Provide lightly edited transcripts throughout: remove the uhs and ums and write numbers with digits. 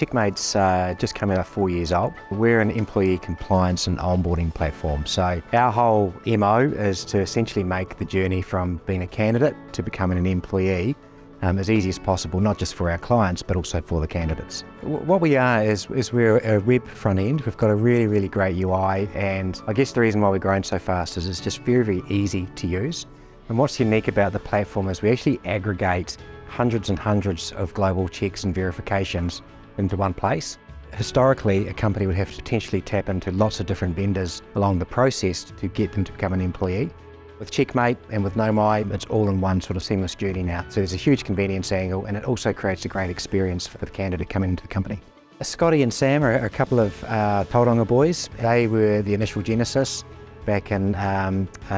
Checkmate's just come out 4 years old. We're an employee compliance and onboarding platform. So our whole MO is to essentially make the journey from being a candidate to becoming an employee as easy as possible, not just for our clients, but also for the candidates. What we are is we're a web front end. We've got a really, really great UI, and I guess the reason why we're growing so fast is it's just very, very easy to use. And what's unique about the platform is we actually aggregate hundreds and hundreds of global checks and verifications into one place. Historically, a company would have to potentially tap into lots of different vendors along the process to get them to become an employee. With Checkmate and with NoMai, it's all in one sort of seamless journey now. So there's a huge convenience angle, and it also creates a great experience for the candidate coming into the company. Scotty and Sam are a couple of Tauranga boys. They were the initial genesis back in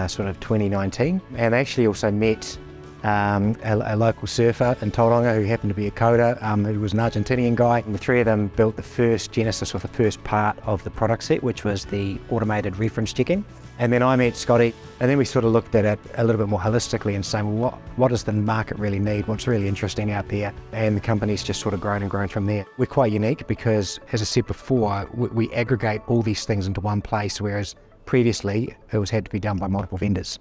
sort of 2019, and they actually also met a local surfer in Tauranga who happened to be a coder, who was an Argentinian guy, and the three of them built the first genesis, or the first part of the product set, which was the automated reference checking. And then I met Scotty, and then we sort of looked at it a little bit more holistically and saying, well, what does the market really need? What's really interesting out there? And the company's just sort of grown and grown from there. We're quite unique because, as I said before, we aggregate all these things into one place, whereas previously it had to be done by multiple vendors.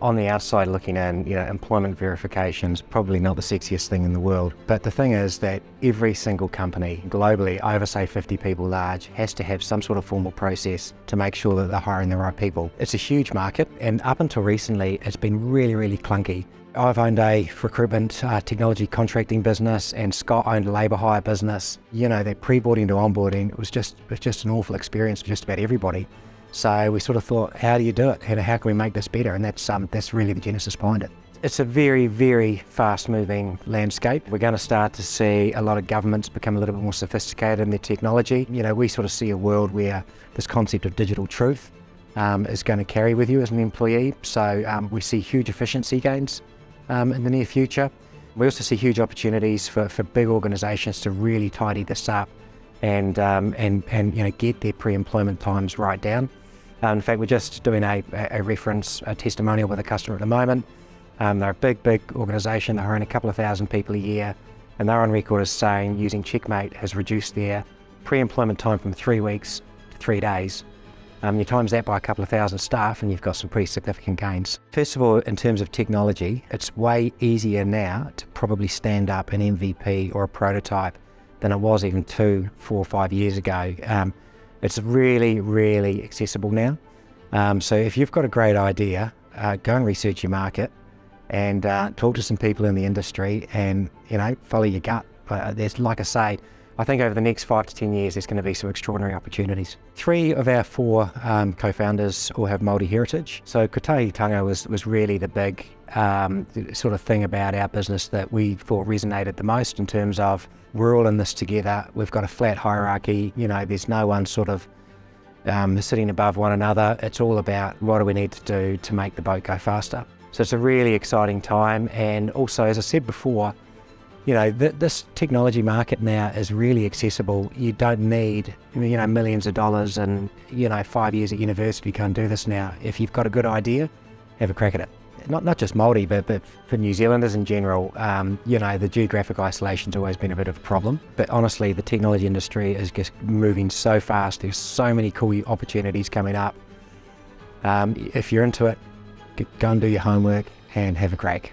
On the outside looking in, employment verification's probably not the sexiest thing in the world. But the thing is that every single company globally, over say 50 people large, has to have some sort of formal process to make sure that they're hiring the right people. It's a huge market, and up until recently, it's been really, really clunky. I've owned a recruitment technology contracting business, and Scott owned a labour hire business. That pre-boarding to onboarding, it was just an awful experience for just about everybody. So we sort of thought, how do you do it? How can we make this better? And that's really the genesis behind it. It's a very, very fast-moving landscape. We're going to start to see a lot of governments become a little bit more sophisticated in their technology. We sort of see a world where this concept of digital truth is going to carry with you as an employee. So we see huge efficiency gains in the near future. We also see huge opportunities for big organisations to really tidy this up and get their pre-employment times right down. In fact, we're just doing a testimonial with a customer at the moment. They're a big organisation. They're hiring a couple of thousand people a year, and they're on record as saying using Checkmate has reduced their pre-employment time from 3 weeks to 3 days. You times that by a couple of thousand staff, and you've got some pretty significant gains. First of all, in terms of technology, it's way easier now to probably stand up an MVP or a prototype than it was even 2, 4, 5 years ago. It's really, really accessible now. So if you've got a great idea, go and research your market and talk to some people in the industry and, follow your gut. There's, like I say, I think over the next 5 to 10 years, there's going to be some extraordinary opportunities. 3 of our 4 co-founders all have Māori heritage. So kotahitanga was really the big sort of thing about our business that we thought resonated the most, in terms of we're all in this together. We've got a flat hierarchy. There's no one sort of sitting above one another. It's all about what do we need to do to make the boat go faster. So it's a really exciting time. And also, as I said before, this technology market now is really accessible. You don't need, millions of dollars and, 5 years at university. You can't do this now. If you've got a good idea, have a crack at it. Not just Māori, but for New Zealanders in general, the geographic isolation's always been a bit of a problem. But honestly, the technology industry is just moving so fast. There's so many cool opportunities coming up. If you're into it, go and do your homework and have a crack.